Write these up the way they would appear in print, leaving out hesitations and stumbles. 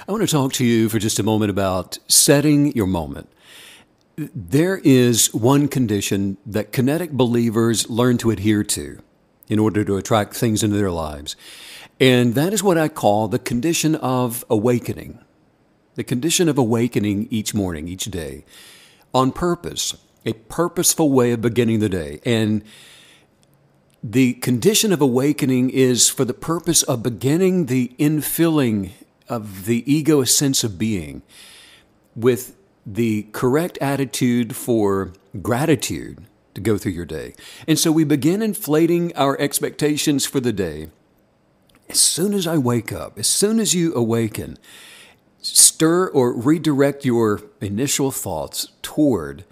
I want to talk to you for just a moment about setting your moment. There is one condition that kinetic believers learn to adhere to in order to attract things into their lives. And that is what I call the condition of awakening. The condition of awakening each morning, each day, on purpose, a purposeful way of beginning the day. And the condition of awakening is for the purpose of beginning the infilling of the ego sense of being with the correct attitude for gratitude to go through your day. And so we begin inflating our expectations for the day. As soon as I wake up, as soon as you awaken, stir or redirect your initial thoughts toward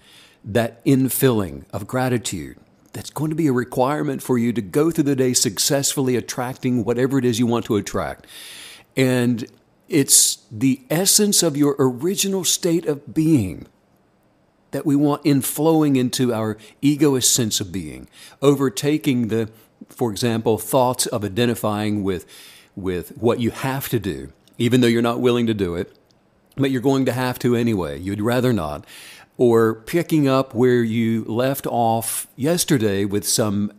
that infilling of gratitude. That's going to be a requirement for you to go through the day successfully attracting whatever it is you want to attract. And it's the essence of your original state of being that we want inflowing into our egoist sense of being, overtaking the, for example, thoughts of identifying with what you have to do, even though you're not willing to do it, but you're going to have to anyway. You'd rather not. Or picking up where you left off yesterday with some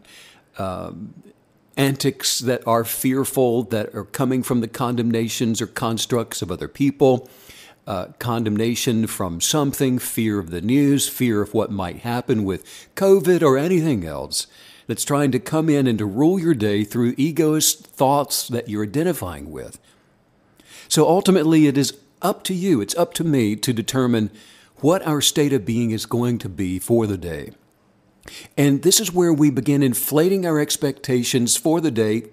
antics that are fearful, that are coming from the condemnations or constructs of other people, condemnation from something, fear of the news, fear of what might happen with COVID or anything else that's trying to come in and to rule your day through egoist thoughts that you're identifying with. So ultimately, it is up to you, it's up to me to determine what our state of being is going to be for the day. And this is where we begin inflating our expectations for the day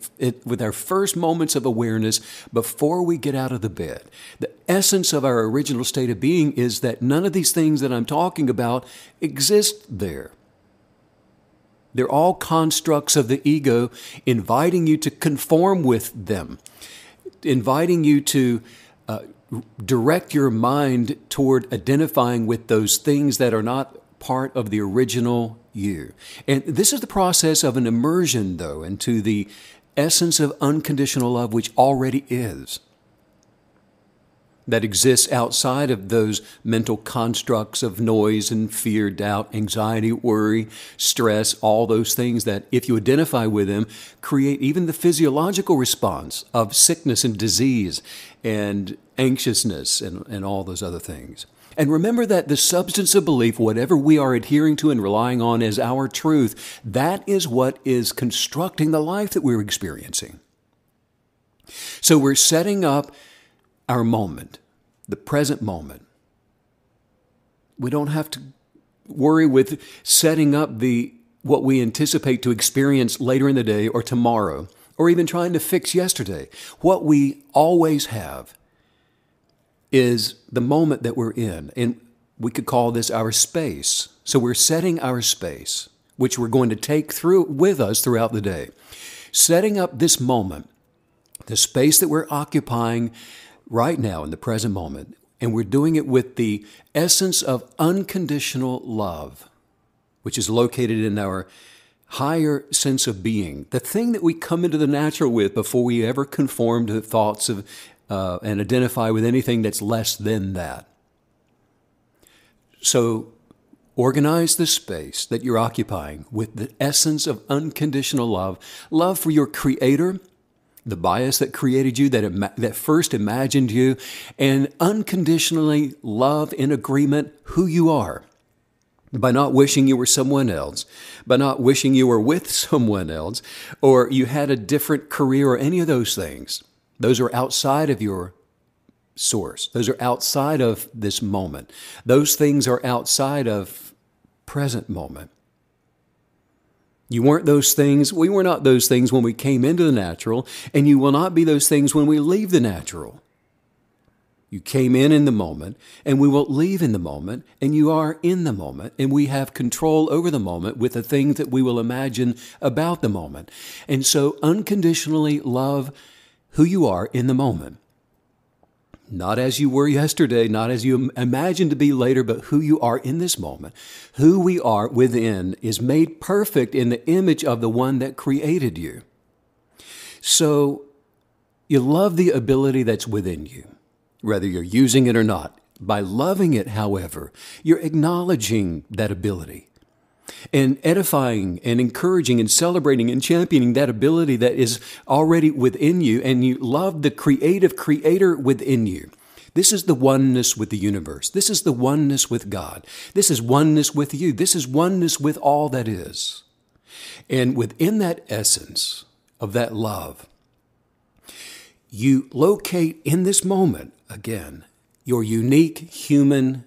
with our first moments of awareness before we get out of the bed. The essence of our original state of being is that none of these things that I'm talking about exist there. They're all constructs of the ego inviting you to conform with them, inviting you to direct your mind toward identifying with those things that are not part of the original you. And this is the process of an immersion, though, into the essence of unconditional love, which already is, that exists outside of those mental constructs of noise and fear, doubt, anxiety, worry, stress, all those things that, if you identify with them, create even the physiological response of sickness and disease and anxiousness and all those other things. And remember that the substance of belief, whatever we are adhering to and relying on as our truth, that is what is constructing the life that we're experiencing. So we're setting up our moment, the present moment. We don't have to worry with setting up what we anticipate to experience later in the day or tomorrow, or even trying to fix yesterday. What we always have is the moment that we're in, and we could call this our space. So we're setting our space, which we're going to take through with us throughout the day. Setting up this moment, the space that we're occupying right now in the present moment, and we're doing it with the essence of unconditional love, which is located in our higher sense of being, the thing that we come into the natural with before we ever conform to the thoughts of and identify with anything that's less than that. So organize the space that you're occupying with the essence of unconditional love, love for your Creator, the bias that created you, that first imagined you, and unconditionally love in agreement who you are. By not wishing you were someone else, by not wishing you were with someone else, or you had a different career or any of those things. Those are outside of your source. Those are outside of this moment. Those things are outside of present moment. You weren't those things. We were not those things when we came into the natural, and you will not be those things when we leave the natural. You came in the moment, and we will leave in the moment, and you are in the moment, and we have control over the moment with the things that we will imagine about the moment. And so unconditionally love who you are in the moment. Not as you were yesterday, not as you imagined to be later, but who you are in this moment. Who we are within is made perfect in the image of the one that created you. So you love the ability that's within you. whether you're using it or not. By loving it, however, you're acknowledging that ability and edifying and encouraging and celebrating and championing that ability that is already within you, and you love the creative creator within you. This is the oneness with the universe. This is the oneness with God. This is oneness with you. This is oneness with all that is. And within that essence of that love, you locate in this moment, again, your unique human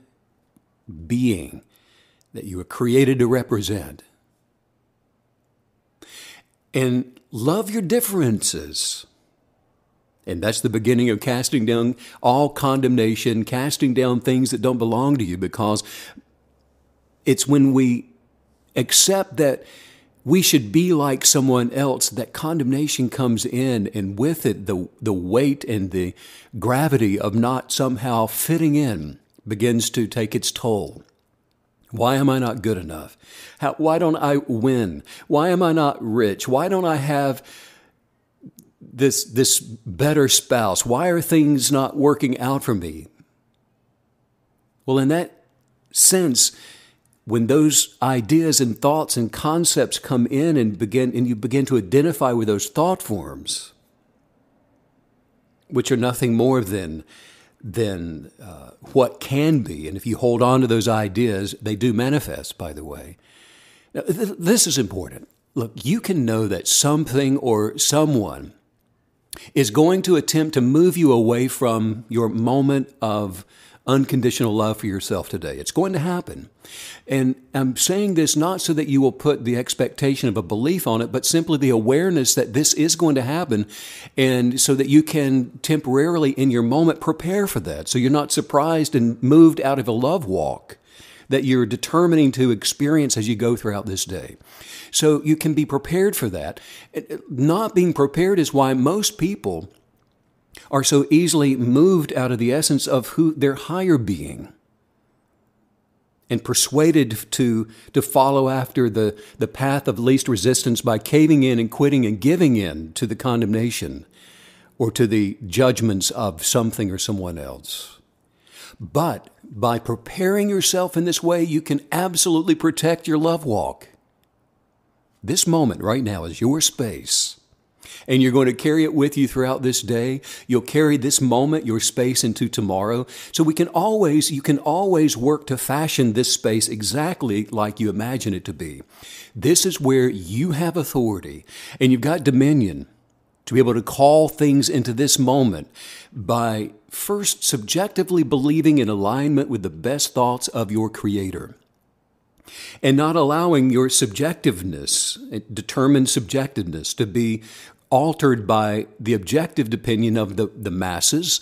being that you were created to represent. And love your differences. And that's the beginning of casting down all condemnation, casting down things that don't belong to you, because it's when we accept that we should be like someone else that condemnation comes in, and with it the weight and the gravity of not somehow fitting in begins to take its toll. Why am I not good enough? Why don't I win? Why am I not rich? Why don't I have this better spouse? Why are things not working out for me? Well, in that sense, when those ideas and thoughts and concepts come in and you begin to identify with those thought forms, which are nothing more than what can be, and if you hold on to those ideas, they do manifest, by the way. Now, this is important. Look, you can know that something or someone is going to attempt to move you away from your moment of unconditional love for yourself today. It's going to happen. And I'm saying this not so that you will put the expectation of a belief on it, but simply the awareness that this is going to happen, and so that you can temporarily in your moment prepare for that. So you're not surprised and moved out of a love walk that you're determining to experience as you go throughout this day. So you can be prepared for that. Not being prepared is why most people are so easily moved out of the essence of who their higher being, and persuaded to follow after the path of least resistance by caving in and quitting and giving in to the condemnation or to the judgments of something or someone else. But by preparing yourself in this way, you can absolutely protect your love walk. This moment right now is your space. And you're going to carry it with you throughout this day. You'll carry this moment, your space, into tomorrow. So you can always work to fashion this space exactly like you imagine it to be. This is where you have authority, and you've got dominion to be able to call things into this moment by first subjectively believing in alignment with the best thoughts of your Creator, and not allowing your subjectiveness, determined subjectiveness, to be altered by the objective opinion of the masses,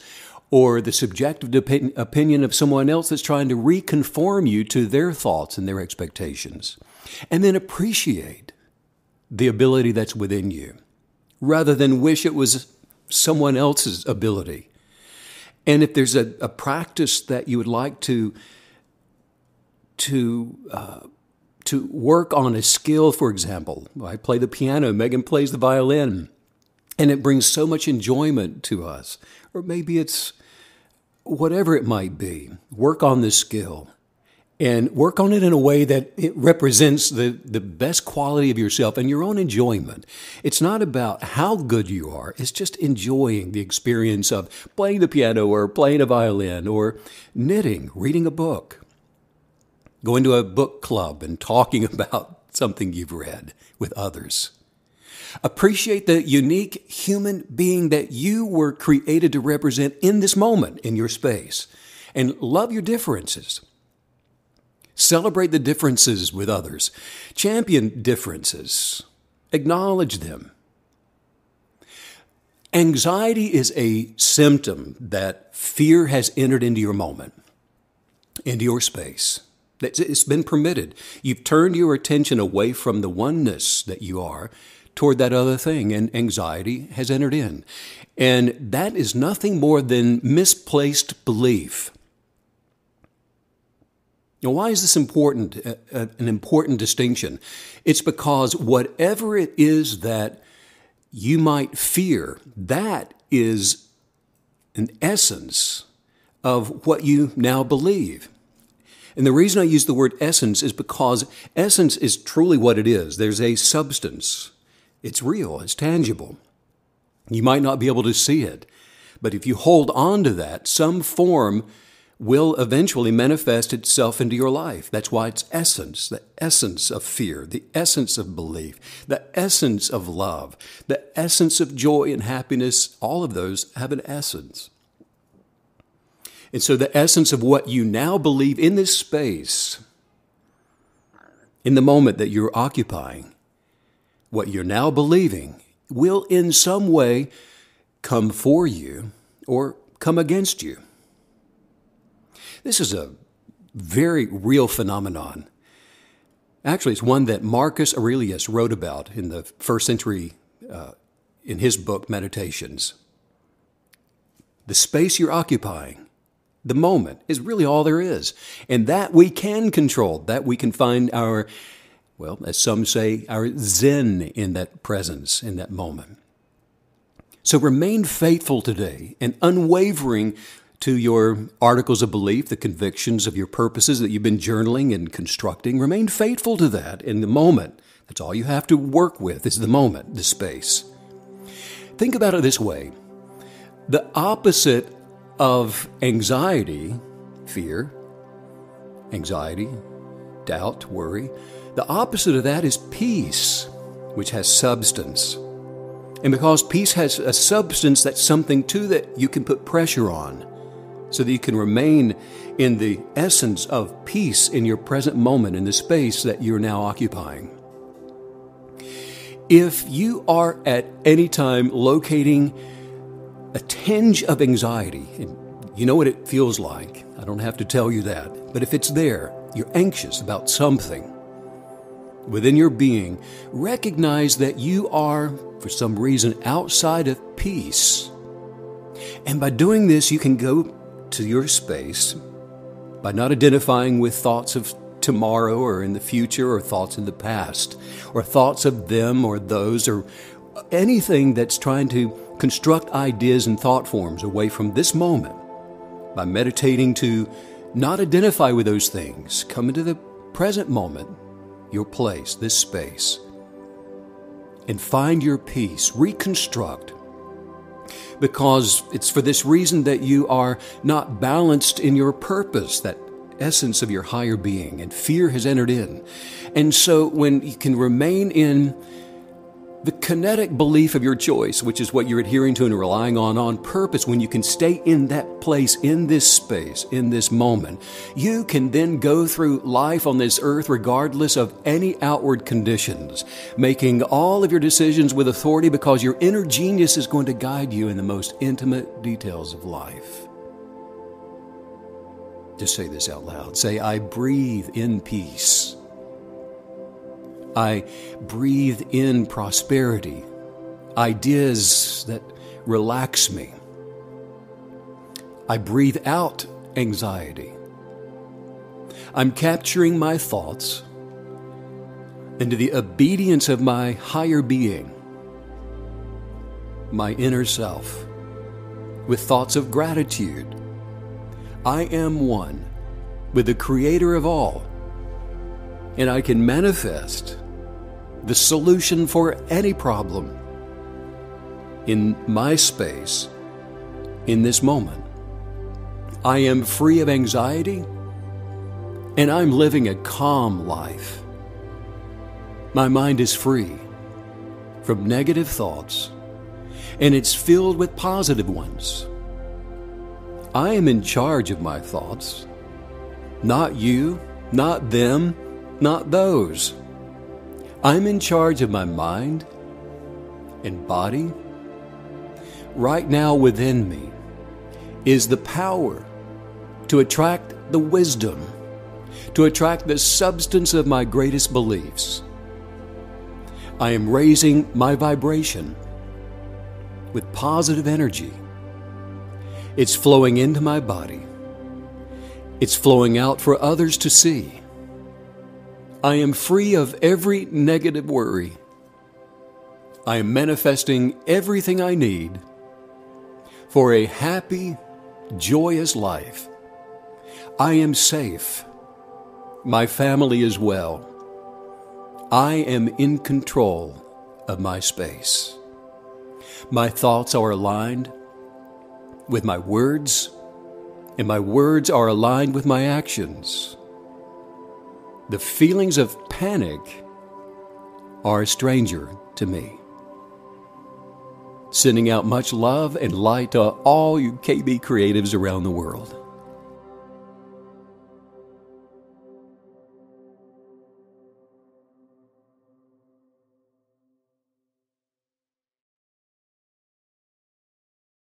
or the subjective opinion of someone else that's trying to reconform you to their thoughts and their expectations. And then appreciate the ability that's within you, rather than wish it was someone else's ability. And if there's a practice that you would like to work on, a skill, for example, I play the piano, Megan plays the violin, and it brings so much enjoyment to us. Or maybe it's whatever it might be. Work on this skill, and work on it in a way that it represents the best quality of yourself and your own enjoyment. It's not about how good you are. It's just enjoying the experience of playing the piano or playing a violin or knitting, reading a book, going to a book club and talking about something you've read with others. Appreciate the unique human being that you were created to represent in this moment in your space, and love your differences. Celebrate the differences with others. Champion differences. Acknowledge them. Anxiety is a symptom that fear has entered into your moment, into your space. It's been permitted. You've turned your attention away from the oneness that you are toward that other thing, and anxiety has entered in. And that is nothing more than misplaced belief. Now, why is this important? An important distinction. It's because whatever it is that you might fear, that is, in essence, of what you now believe. And the reason I use the word essence is because essence is truly what it is. There's a substance. It's real. It's tangible. You might not be able to see it, but if you hold on to that, some form will eventually manifest itself into your life. That's why it's essence, the essence of fear, the essence of belief, the essence of love, the essence of joy and happiness. All of those have an essence. And so the essence of what you now believe in this space, in the moment that you're occupying, what you're now believing will in some way come for you or come against you. This is a very real phenomenon. Actually, it's one that Marcus Aurelius wrote about in the first century in his book, Meditations. The space you're occupying, the moment, is really all there is. And that we can control, that we can find our, well, as some say, our zen in that presence, in that moment. So remain faithful today and unwavering to your articles of belief, the convictions of your purposes that you've been journaling and constructing. Remain faithful to that in the moment. That's all you have to work with is the moment, the space. Think about it this way. The opposite of anxiety, fear, anxiety, doubt, worry, the opposite of that is peace, which has substance. And because peace has a substance, that's something too that you can put pressure on so that you can remain in the essence of peace in your present moment, in the space that you're now occupying. If you are at any time locating a tinge of anxiety, and you know what it feels like, I don't have to tell you that, but if it's there, you're anxious about something within your being, recognize that you are, for some reason, outside of peace. And by doing this, you can go to your space by not identifying with thoughts of tomorrow or in the future or thoughts in the past or thoughts of them or those or anything that's trying to construct ideas and thought forms away from this moment. By meditating to not identify with those things, come into the present moment, your place, this space, and find your peace, reconstruct. Because it's for this reason that you are not balanced in your purpose, that essence of your higher being, and fear has entered in. And so when you can remain in the kinetic belief of your choice, which is what you're adhering to and relying on purpose, when you can stay in that place, in this space, in this moment, you can then go through life on this earth regardless of any outward conditions, making all of your decisions with authority because your inner genius is going to guide you in the most intimate details of life. Just say this out loud. Say, I breathe in peace. I breathe in prosperity, ideas that relax me. I breathe out anxiety. I'm capturing my thoughts into the obedience of my higher being, my inner self, with thoughts of gratitude. I am one with the Creator of all, and I can manifest the solution for any problem in my space, in this moment. I am free of anxiety, and I'm living a calm life. My mind is free from negative thoughts, and it's filled with positive ones. I am in charge of my thoughts, not you, not them, not those. I'm in charge of my mind and body. Right now within me is the power to attract the wisdom, to attract the substance of my greatest beliefs. I am raising my vibration with positive energy. It's flowing into my body. It's flowing out for others to see. I am free of every negative worry. I am manifesting everything I need for a happy joyous life. I am safe. My family is well. I am in control of my space. My thoughts are aligned with my words, and my words are aligned with my actions. The feelings of panic are a stranger to me. Sending out much love and light to all you KB creatives around the world.